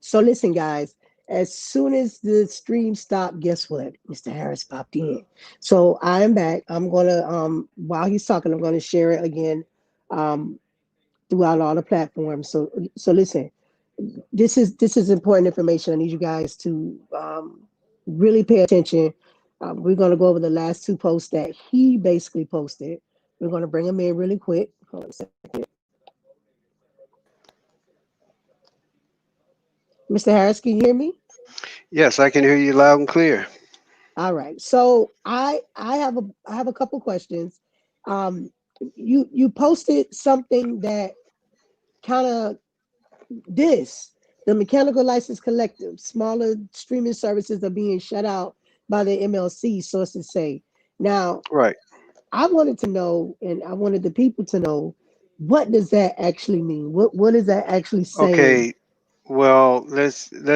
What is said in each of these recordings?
So listen, guys. As soon as the stream stopped, guess what? Mr. Harris popped in. So I am back. I'm gonna while he's talking, I'm gonna share it again um throughout all the platforms. So listen, this is important information. I need you guys to really pay attention. We're going to go over the last two posts that he basically posted. We're going to bring him in really quick. Hold on a second. Mr. Harris, can you hear me? Yes, I can hear you loud and clear. All right. So I have a couple questions. Um, you posted something that kind of this the Mechanical License Collective, smaller streaming services are being shut out by the MLC, sources say. Now, Right. I wanted to know, and I wanted the people to know, what does that actually mean? What is that actually saying? Okay. Well, let's give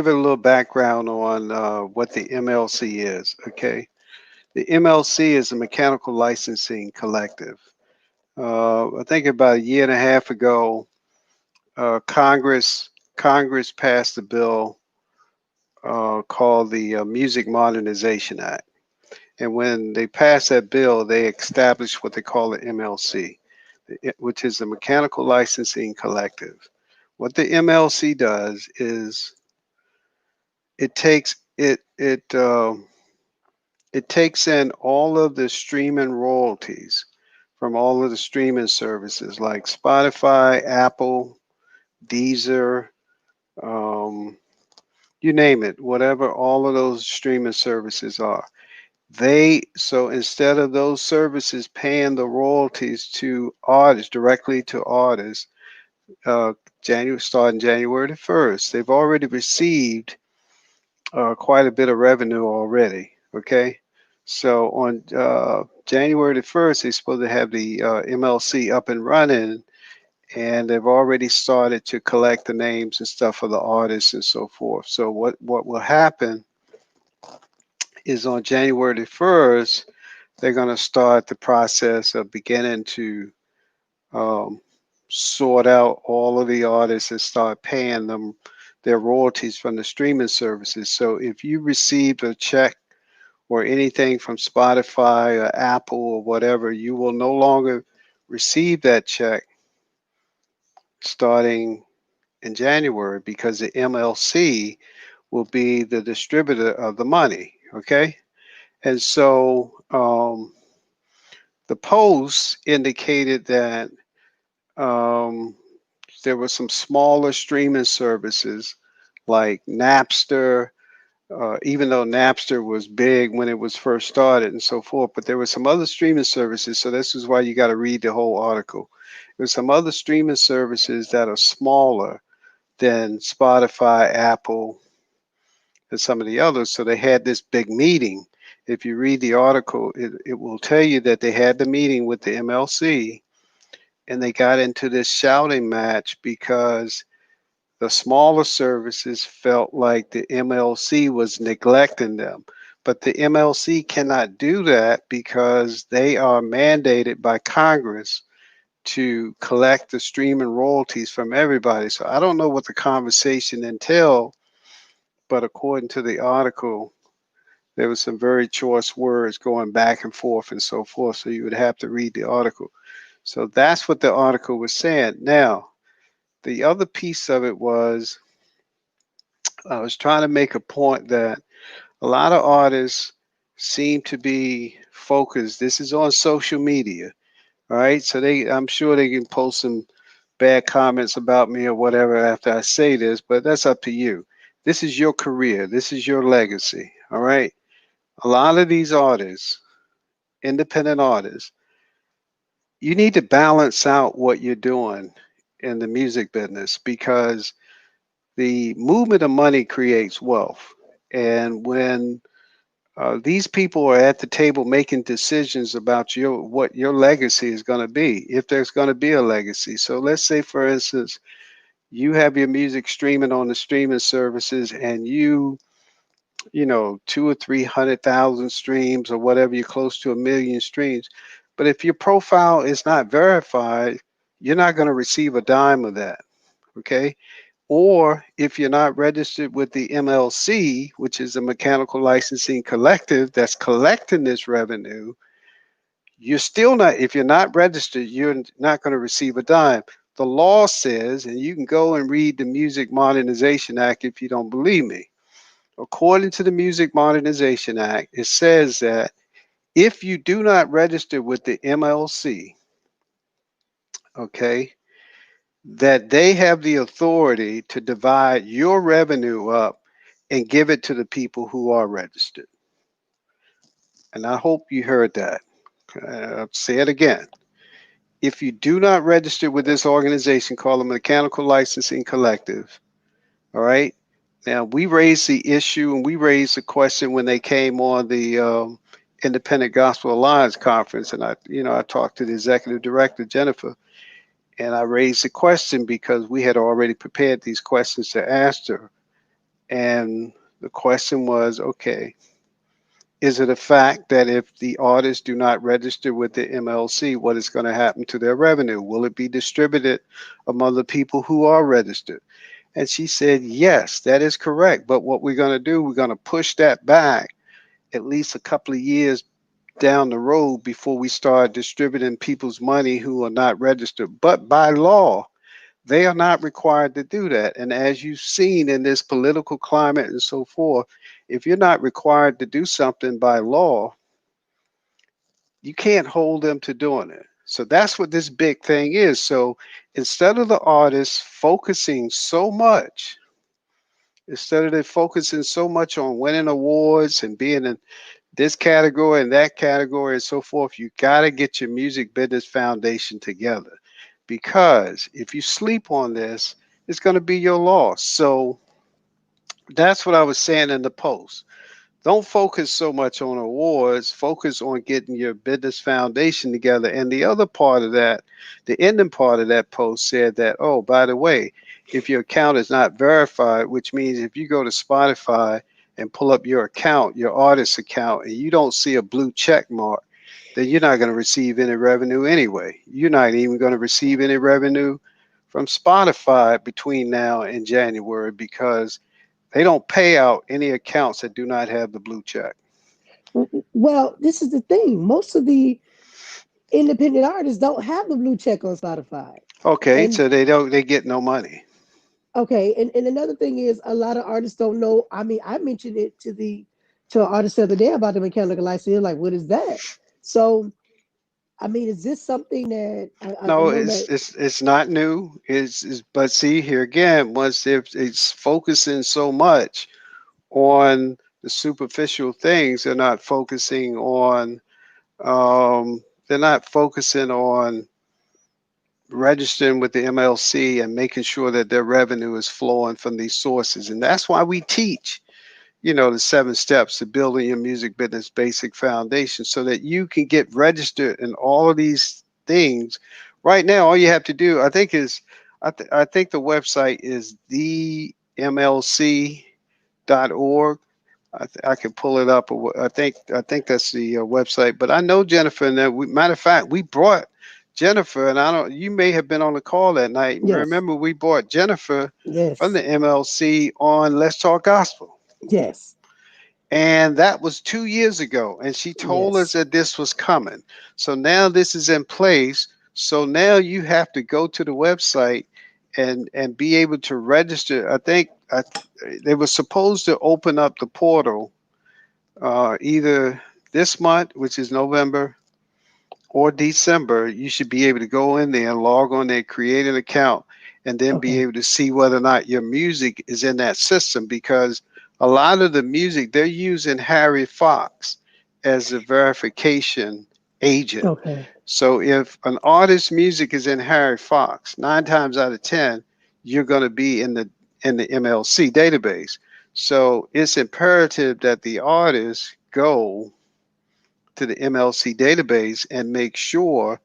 it a little background on what the MLC is. Okay. The MLC is a mechanical licensing collective. I think about a year and a half ago, Congress passed a bill called the Music Modernization Act. And when they passed that bill, they established what they call the MLC, which is a mechanical licensing collective. What the MLC does is it takes it takes in all of the streaming royalties from all of the streaming services like Spotify, Apple, Deezer, um, you name it, whatever all of those streaming services are. So instead of those services paying the royalties to artists directly to artists, January starting January the 1st, they've already received quite a bit of revenue already. Okay, so on January the 1st, they're supposed to have the MLC up and running, and they've already started to collect the names and stuff for the artists and so forth. So what will happen is on January the 1st, they're going to start the process of beginning to um, sort out all of the artists and start paying them their royalties from the streaming services. So if you received a check or anything from Spotify or Apple or whatever, you will no longer receive that check starting in January because the MLC will be the distributor of the money. Okay. And so the post indicated that um, there were some smaller streaming services like Napster, even though Napster was big when it was first started and so forth, but there were some other streaming services. So this is why you got to read the whole article. There's some other streaming services that are smaller than Spotify, Apple, and some of the others. So they had this big meeting. If you read the article, it will tell you that they had the meeting with the MLC and they got into this shouting match because the smaller services felt like the MLC was neglecting them. But the MLC cannot do that because they are mandated by Congress to collect the streaming royalties from everybody. So I don't know what the conversation entailed, but according to the article, there was some very choice words going back and forth and so forth. So you would have to read the article. So that's what the article was saying. Now, the other piece of it was I was trying to make a point that a lot of artists seem to be focused. This is on social media, all right? So I'm sure they can post some bad comments about me or whatever after I say this, but that's up to you. This is your career. This is your legacy, all right? A lot of these artists, independent artists, you need to balance out what you're doing in the music business because the movement of money creates wealth. And when these people are at the table making decisions about what your legacy is going to be, if there's going to be a legacy. So let's say, for instance, you have your music streaming on the streaming services, and two or 300,000 streams or whatever, you're close to a million streams. But if your profile is not verified, you're not going to receive a dime of that. Okay. Or if you're not registered with the MLC, which is a mechanical licensing collective that's collecting this revenue, you're still not, if you're not registered, you're not going to receive a dime. The law says, and you can go and read the Music Modernization Act if you don't believe me. According to the Music Modernization Act, it says that if you do not register with the MLC, okay, that they have the authority to divide your revenue up and give it to the people who are registered. And I hope you heard that. I'll say it again. If you do not register with this organization called the Mechanical Licensing Collective, all right. Now we raised the issue and we raised the question when they came on the Independent Gospel Alliance conference, and I talked to the executive director Jennifer, and I raised the question because we had already prepared these questions to ask her, and the question was, okay, is it a fact that if the artists do not register with the MLC, what is going to happen to their revenue? Will it be distributed among the people who are registered? And she said, yes, that is correct. But what we're going to do, we're going to push that back at least a couple of years down the road before we start distributing people's money who are not registered. But by law, they are not required to do that. And as you've seen in this political climate and so forth, if you're not required to do something by law, you can't hold them to doing it. So that's what this big thing is. So instead of the artists focusing so much, instead of they focusing so much on winning awards and being in this category and that category and so forth, you got to get your music business foundation together. Because if you sleep on this, it's going to be your loss. So that's what I was saying in the post. Don't focus so much on awards, focus on getting your business foundation together. And the other part of that, the ending part of that post said that, oh, by the way, if your account is not verified, which means if you go to Spotify and pull up your account, your artist account, and you don't see a blue check mark, then you're not going to receive any revenue anyway. You're not even going to receive any revenue from Spotify between now and January because they don't pay out any accounts that do not have the blue check. Well, this is the thing. Most of the independent artists don't have the blue check on Spotify. Okay, And so they get no money. okay, and another thing is a lot of artists don't know. I mean, I mentioned it to an artist the other day about the mechanical license. They're like, what is that? So I mean, is this something that I No, know that it's not new. It's but see here again, once it's focusing so much on the superficial things, they're not focusing on registering with the MLC and making sure that their revenue is flowing from these sources. And that's why we teach, the 7 steps to building your music business basic foundation so that you can get registered in all of these things. Right now, all you have to do, I think, is I think the website is themlc.org. I can pull it up. I think that's the website. But I know Jennifer, and matter of fact, we brought Jennifer, and I don't. You may have been on the call that night. yes, Remember, we brought Jennifer from yes, the MLC on Let's Talk Gospel. yes, And that was 2 years ago. And she told us yes. that this was coming. So now this is in place. So now you have to go to the website and be able to register. They were supposed to open up the portal either this month, which is November, or December. You should be able to go in there and log on there, create an account, and then be Okay, able to see whether or not your music is in that system because a lot of the music they're using Harry Fox as a verification agent. okay, So if an artist's music is in Harry Fox, 9 times out of 10, you're going to be in the MLC database. So it's imperative that the artists go to the MLC database and make sure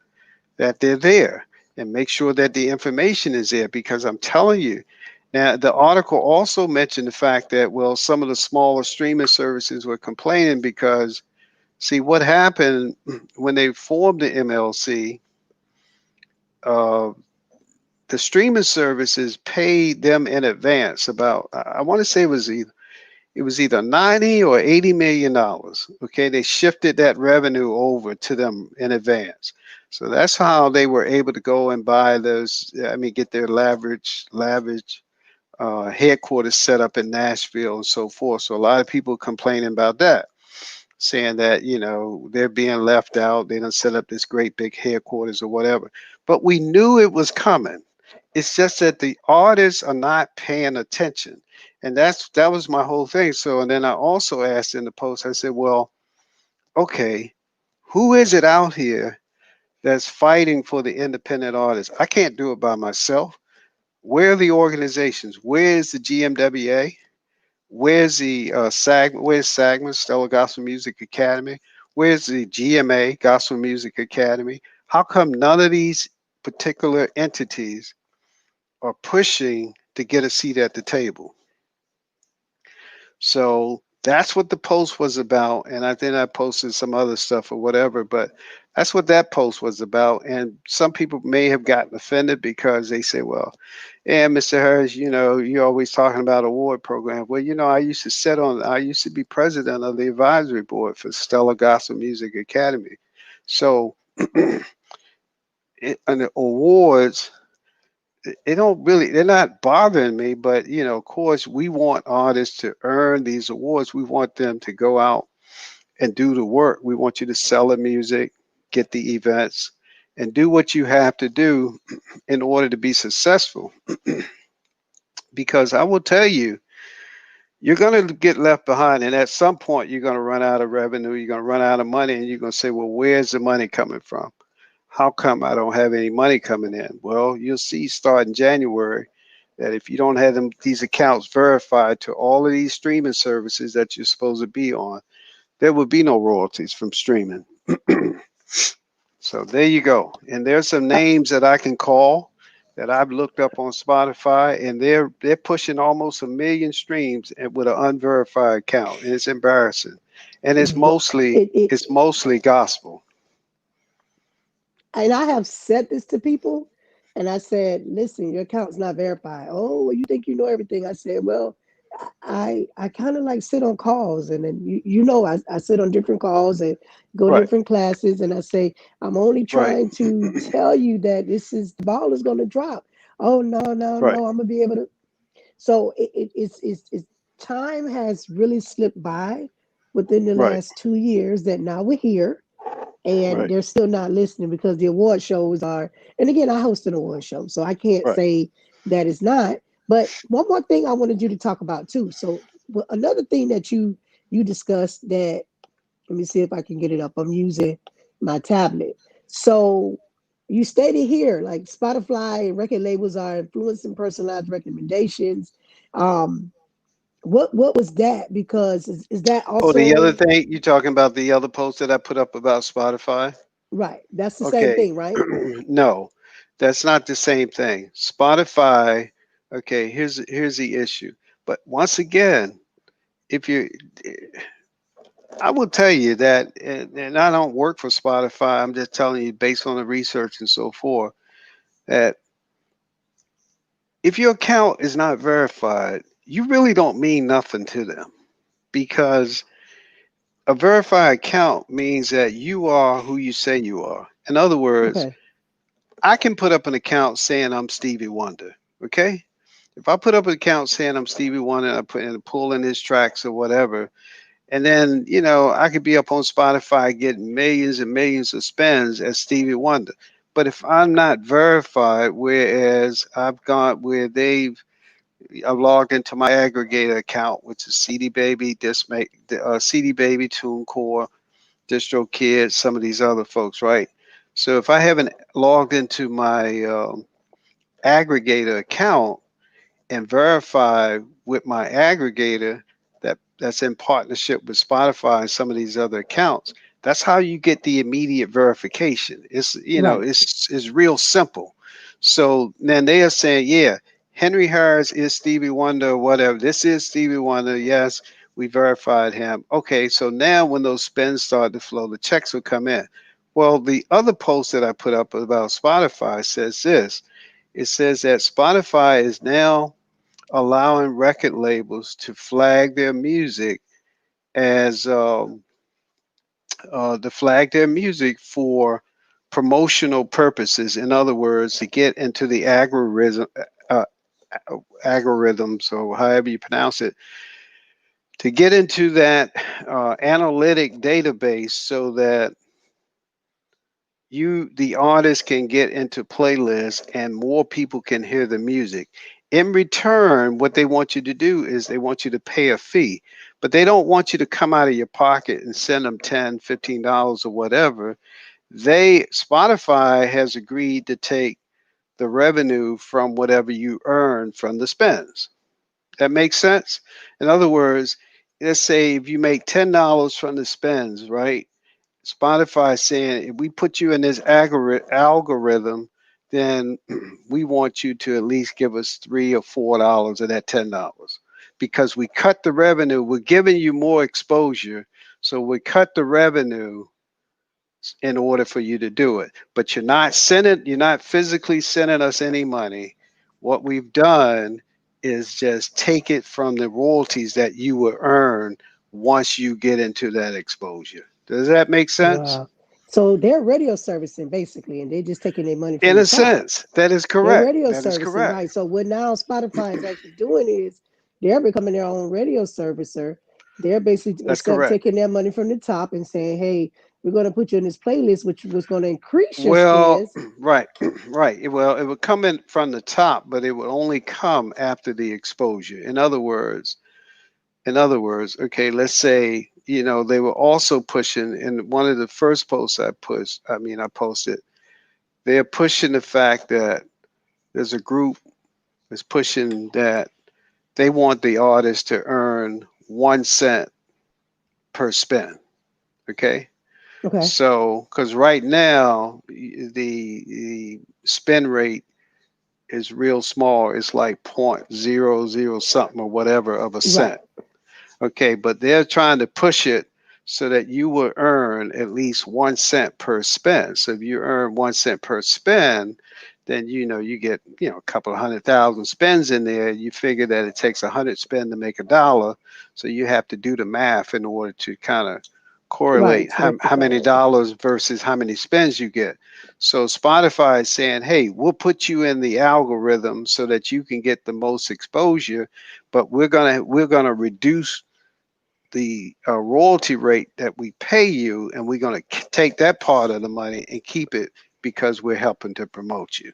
that they're there and make sure that the information is there because I'm telling you. Now, the article also mentioned the fact that, well, some of the smaller streaming services were complaining because, see, what happened when they formed the MLC, uh, the streaming services paid them in advance about, I want to say it was either 90 or 80 million dollars. Okay, they shifted that revenue over to them in advance. So that's how they were able to go and buy those, I mean, get their lavish headquarters set up in Nashville and so forth. So a lot of people complaining about that, saying that, you know, they're being left out. They don't set up this great big headquarters or whatever. But we knew it was coming. It's just that the artists are not paying attention. And that was my whole thing. So and then I also asked in the post, I said, well, okay, who is it out here that's fighting for the independent artists? I can't do it by myself. Where are the organizations? Where is the GMWA? Where's the SAG? Where's SAGMA, Stellar Gospel Music Academy? Where's the GMA, Gospel Music Academy? How come none of these particular entities are pushing to get a seat at the table? So that's what the post was about. And I think I posted some other stuff or whatever, but that's what that post was about. And some people may have gotten offended because they say, well, yeah, Mr. Harris, you know, you're always talking about award program. Well, you know, I used to be president of the advisory board for Stellar Gospel Music Academy. So and the awards, they don't really, they're not bothering me, but you know, of course, we want artists to earn these awards. We want them to go out and do the work. We want you to sell the music, get the events, and do what you have to do in order to be successful. Because I will tell you, you're going to get left behind, and at some point, you're going to run out of revenue, you're going to run out of money, and you're going to say, well, where's the money coming from? How come I don't have any money coming in? Well, you'll see starting January that if you don't have these accounts verified to all of these streaming services that you're supposed to be on, there will be no royalties from streaming. So there you go. And there's some Uh, names that I can call that I've looked up on Spotify, and they're pushing almost 1 million streams with an unverified account, and it's embarrassing. And what it it's mostly gospel. and I have said this to people, and I said, "Listen, your account's not verified." Oh, well, you think you know everything? I said, "Well, I kind of like sit on calls, and then you know I sit on different calls and go to Right, different classes, and I say I'm only right, trying to tell you that this is the ball is going to drop. Oh no, no, right, no, I'm gonna be able to." So it's time has really slipped by within the right, last 2 years that now we're here and right, they're still not listening because the award shows are, and again, I host an award show, so I can't right. say that it's not. But one more thing I wanted you to talk about too. So another thing that you discussed that, let me see if I can get it up. I'm using my tablet. So you stated here like Spotify and record labels are influencing personalized recommendations. Um, what was that? Because is that Oh, the other also thing, you talking about the other post that I put up about Spotify? right? That's the same Okay. thing, right? No, that's not the same thing. Spotify, okay, here's the issue. But once again, if you I will tell you that, and I don't work for Spotify, I'm just telling you based on the research and so forth, that if your account is not verified, you really don't mean nothing to them because a verified account means that you are who you say you are. In other words, Okay. I can put up an account saying I'm Stevie Wonder. Okay. If I put up an account saying I'm Stevie Wonder, and I put in pulling his tracks or whatever, and then you know I could be up on Spotify getting millions and millions of spins as Stevie Wonder. But if I'm not verified, whereas I've logged into my aggregator account, which is CD Baby, CD Baby, TuneCore, DistroKid, some of these other folks, right? So if I haven't logged into my aggregator account and verify with my aggregator that's in partnership with Spotify and some of these other accounts. That's how you get the immediate verification. It's Right. it's real simple. So then they are saying, yeah, Henry Harris is Stevie Wonder or whatever. This is Stevie Wonder. Yes, we verified him. Okay, so now when those spins start to flow, the checks will come in. Well, the other post that I put up about Spotify says this. it says that Spotify is now allowing record labels to flag their music as to flag their music for promotional purposes. In other words, to get into the uh, algorithms, or however you pronounce it, to get into that analytic database so that the artist can get into playlists and more people can hear the music. In return, what they want you to do is they want you to pay a fee, but they don't want you to come out of your pocket and send them $10, $15 or whatever. Spotify has agreed to take the revenue from whatever you earn from the spends. That makes sense. In other words, let's say if you make $10 from the spends, right? Spotify saying if we put you in this algorithm, then we want you to at least give us $3 or $4 of that $10 because we cut the revenue. We're giving you more exposure, so we cut the revenue in order for you to do it. But you're not physically sending us any money. What we've done is just take it from the royalties that you will earn once you get into that exposure. Does that make sense? Wow. So they're radio servicing basically, and they're just taking their money from In the a top. sense, that is They're correct. radio That is servicing, correct. right? So what now Spotify is actually doing is they're becoming their own radio servicer. They're basically, That's instead of correct. taking their money from the top and saying, "Hey, we're going to put you in this playlist, which was going to increase your Well, spends." right, right. Well, it would come in from the top, but it would only come after the exposure. In other words, okay, let's say, they were also pushing in one of the first posts I posted, they're pushing the fact that there's a group that's pushing that they want the artist to earn 1 cent per spin. Okay. Okay, So, because right now the spin rate is real small. It's like 0.00 something or whatever of a right, cent. Okay, but they're trying to push it so that you will earn at least 1 cent per spin. So if you earn 1 cent per spin, then you get a couple of 100,000 spins in there. You figure that it takes 100 spin to make $1, so you have to do the math in order to kind of right, correlate to how rectify many it. dollars versus how many spins you get. So Spotify is saying, hey, we'll put you in the algorithm so that you can get the most exposure, but we're gonna reduce the royalty rate that we pay you, and we're going to take that part of the money and keep it because we're helping to promote you.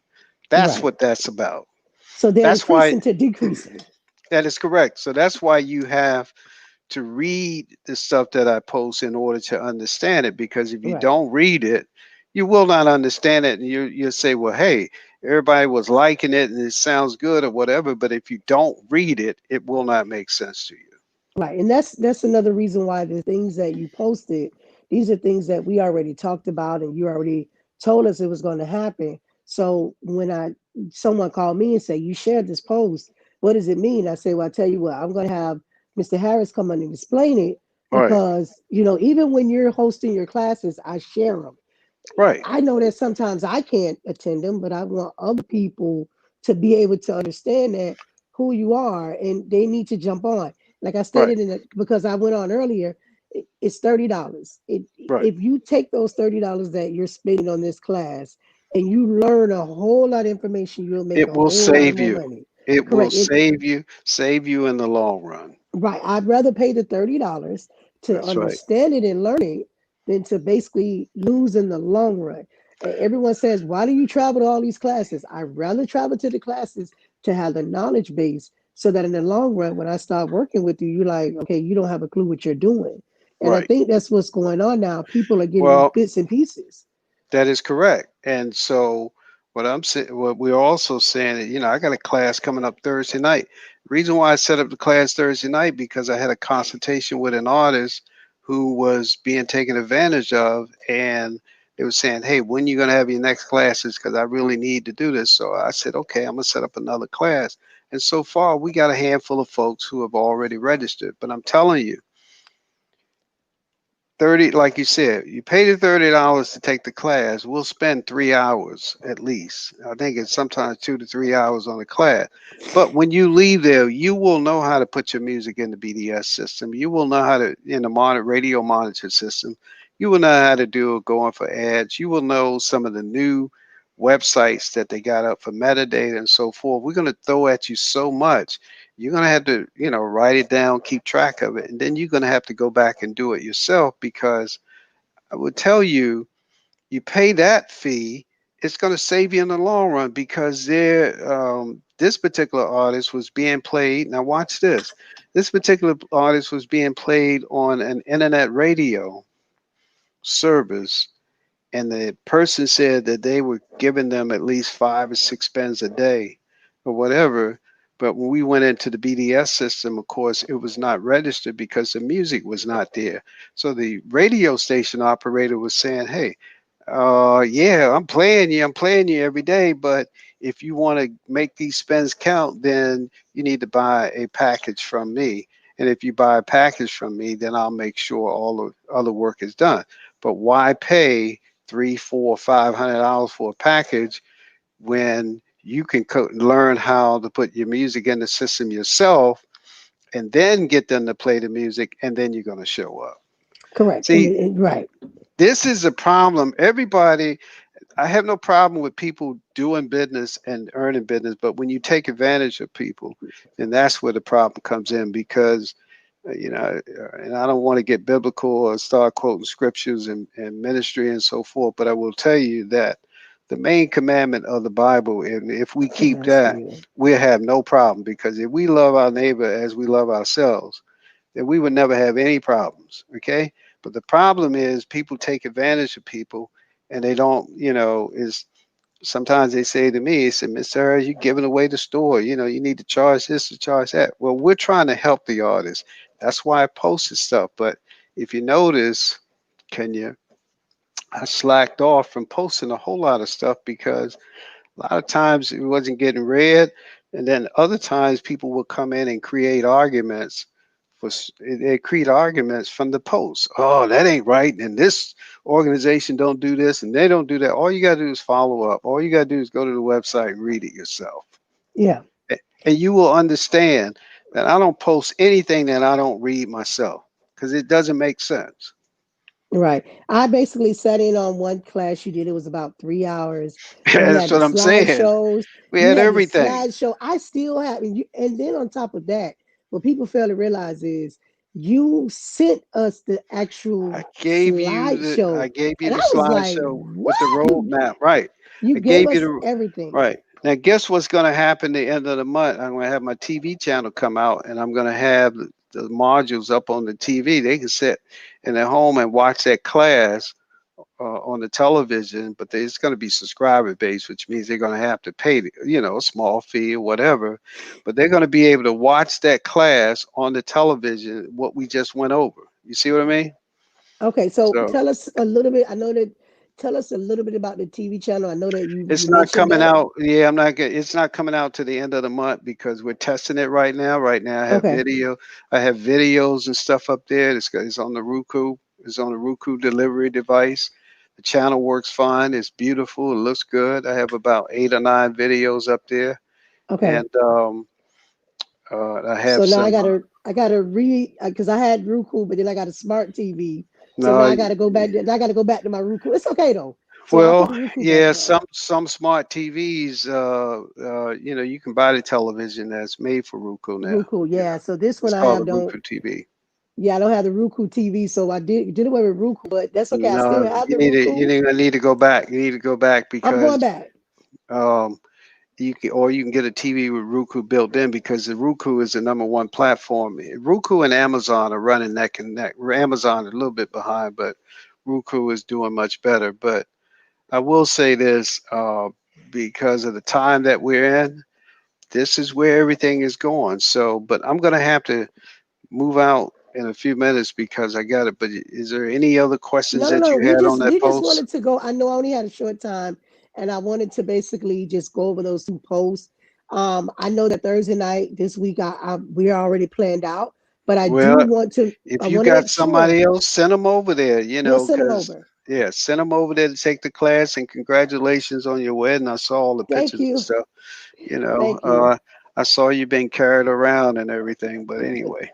That's Right. what that's about. So they're That's why increasing to decreasing. that is correct. So that's why you have to read the stuff that I post in order to understand it. Because if you Right. don't read it, you will not understand it, and you'll say, "Well, hey, everybody was liking it, and it sounds good, or whatever." But if you don't read it, it will not make sense to you. Right. And that's another reason why the things that you posted, these are things that we already talked about and you already told us it was going to happen. So when I someone called me and said, "You shared this post, what does it mean?" I say, "Well, I tell you what, I'm going to have Mr. Harris come on and explain it Right, because, even when you're hosting your classes, I share them. right, I know that sometimes I can't attend them, but I want other people to be able to understand that who you are and they need to jump on. Like I right, stated in it because I went on earlier, it's $30. right. If you take those $30 that you're spending on this class and you learn a whole lot of information, you'll make It a will whole lot save more you. money. It will Correct. save you in the long run. Right. I'd rather pay the $30 to That's right. understand it and learn it than to basically lose in the long run. Everyone says, "Why do you travel to all these classes?" I'd rather travel to the classes to have the knowledge base so that in the long run, when I start working with you, you're like, okay, you don't have a clue what you're doing. And I Right. think that's what's going on now. People are getting Well, bits and pieces. that is correct. And so what we're also saying is, I got a class coming up Thursday night. Reason why I set up the class Thursday night because I had a consultation with an artist who was being taken advantage of, and they were saying, "Hey, when you gonna have your next classes? Because I really need to do this." So I said, "Okay, I'm gonna set up another class." And so far, we got a handful of folks who have already registered. But I'm telling you, 30, like you said, you pay the $30 to take the class. We'll spend 3 hours at least. I think it's sometimes 2 to 3 hours on the class. But when you leave there, you will know how to put your music in the BDS system. You will know how to in the radio monitor system. You will know how to do going for ads. You will know some of the new websites that they got up for metadata and so forth. We're going to throw at you so much. You're going to have to, write it down, keep track of it, and then you're going to have to go back and do it yourself because I would tell you, you pay that fee, it's going to save you in the long run because this particular artist was being played. Now, watch this. This particular artist was being played on an internet radio service, and the person said that they were giving them at least 5 or 6 spends a day or whatever. But when we went into the BDS system, of course, it was not registered because the music was not there. So the radio station operator was saying, hey, yeah, I'm playing you every day, but if you want to make these spends count, then you need to buy a package from me. And if you buy a package from me, then I'll make sure all the other work is done. But why pay 3, 4, $500 for a package when you can learn how to put your music in the system yourself and then get them to play the music and then you're going to show up. Correct. See, Right. this is a problem. Everybody, I have no problem with people doing business and earning business, but when you take advantage of people, then that's where the problem comes in because, and I don't want to get biblical or start quoting scriptures and ministry and so forth, but I will tell you that the main commandment of the Bible, and if we keep Yes, that, Stephen. we'll have no problem because if we love our neighbor as we love ourselves, then we would never have any problems. Okay. But the problem is people take advantage of people and they don't, is sometimes they say to me, they say, Mr. Harris, you're giving away the store. You need to charge this to charge that. Well, we're trying to help the artists. That's why I posted stuff. But if you notice, Kenya, I slacked off from posting a whole lot of stuff because a lot of times it wasn't getting read. And then other times people would come in and create arguments they create arguments from the post. Oh, that ain't right. And this organization don't do this and they don't do that. All you got to do is follow up. All you got to do is go to the website and read it yourself. Yeah. And you will understand that I don't post anything that I don't read myself because it doesn't make sense. Right. I basically sat in on one class you did. It was about 3 hours, and we That's had the what I'm saying. slideshows. We You had had the everything. slideshow. I still have, and then on top of that, what people fail to realize is you sent us the actual I slideshow, gave you and the I was like, slideshow "What? with the roadmap. Right. You I gave gave you us the everything." right. Now guess what's gonna happen the end of the month? I'm gonna have my TV channel come out and I'm gonna have the modules up on the TV. They can sit in their home and watch that class on the television, but it's going to be subscriber based, which means they're going to have to pay, a small fee or whatever. But they're going to be able to watch that class on the television, what we just went over. You see what I mean? Okay, so So tell us a little bit. I know that. Tell us a little bit about the TV channel. I know that you it's not mentioned coming that. out. Yeah, I'm not getting. It's not coming out to the end of the month because we're testing it right now. Right now, I have Okay. video. I have videos and stuff up there. It's on the Roku. It's on the Roku delivery device. The channel works fine. It's beautiful. It looks good. I have about 8 or 9 videos up there, Okay. and I have So now some. I gotta read because I had Roku, but then I got a smart TV. So now No, I gotta go back. I gotta go back to my Roku. It's okay though. So I'll put well, the Roku back yeah, on. some smart TVs. You can buy the television that's made for Roku now. Roku, yeah. So this one It's I called have a don't. Roku TV. Yeah, I don't have the Roku TV, so I did away with Roku, but that's okay. I still No, have you the need to Roku. need to go back. You need to go back I'm going because back. um you can get a TV with Roku built in because the Roku is the number one platform. Roku and Amazon are running neck and neck. Amazon is a little bit behind, but Roku is doing much better. But I will say this, because of the time that we're in, this is where everything is going. So, but I'm gonna have to move out in a few minutes because I got it. But is there any other questions No, no, that no. you had on that We just post? wanted to go. I know I only had a short time, and I wanted to basically just go over those two posts. I know that Thursday night this week, we are already planned out, but I do Well, want to. I if you want to got make sure somebody else, send them over there, we'll send them because, over. yeah, send them over there to take the class, and congratulations on your wedding. I saw all the Thank pictures and you, stuff, you know. thank you. I saw you being carried around and everything, but anyway.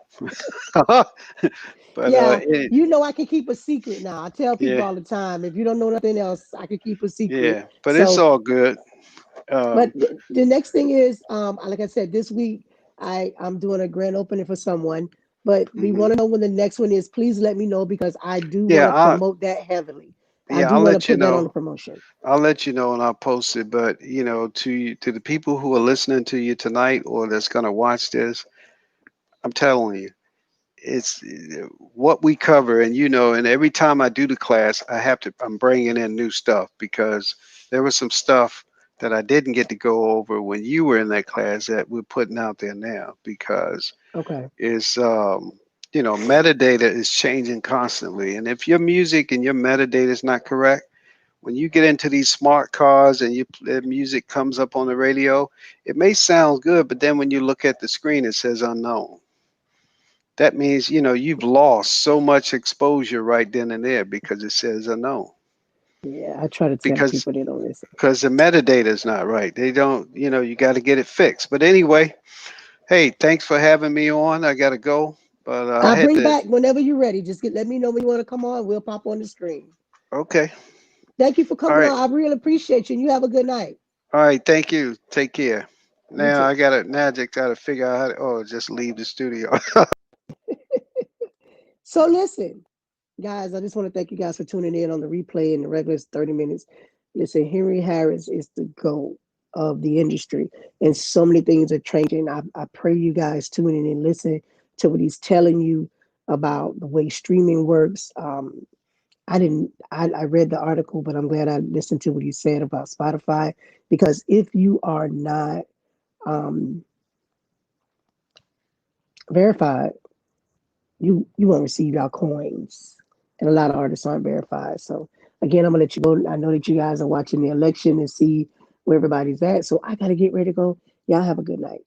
But Yeah, you know I can keep a secret now. I tell people yeah, all the time, if you don't know nothing else, I can keep a secret. yeah, but it's So, all good. but Um, the next thing is, like I said, this week I'm doing a grand opening for someone, but we mhm. want to know when the next one is. Please let me know because I do want Yeah, to promote that heavily. I yeah, do I'll want to let you put that on know. the promotion. I'll let you know and I'll post it. But to the people who are listening to you tonight or that's gonna watch this, I'm telling you, it's what we cover, and and every time I do the class, I'm bringing in new stuff because there was some stuff that I didn't get to go over when you were in that class that we're putting out there now because Okay. it's metadata is changing constantly, and if your music and your metadata is not correct, when you get into these smart cars and the music comes up on the radio, it may sound good, but then when you look at the screen, it says unknown. That means, you've lost so much exposure right then and there because it says unknown. Yeah, I try to tell the Because people they don't listen. because the metadata is not right. They don't, you got to get it fixed. But anyway, hey, thanks for having me on. I got to go, but I I'll had bring you to. back whenever you're ready. Just let me know when you want to come on. We'll pop on the screen. Okay. Thank you for All coming right. on. I really appreciate you. And you have a good night. All right. Thank you. Take care. You Now too. I just gotta figure out just leave the studio. So listen, guys, I just want to thank you guys for tuning in on the replay in the regular 30 minutes. Listen, Henry Harris is the GOAT of the industry, and so many things are changing. I pray you guys tune in and listen to what he's telling you about the way streaming works. I read the article, but I'm glad I listened to what he said about Spotify because if you are not um, verified, you won't receive your coins. And a lot of artists aren't verified. So again, I'm gonna let you go. I know that you guys are watching the election and see where everybody's at. So I gotta get ready to go. Y'all have a good night.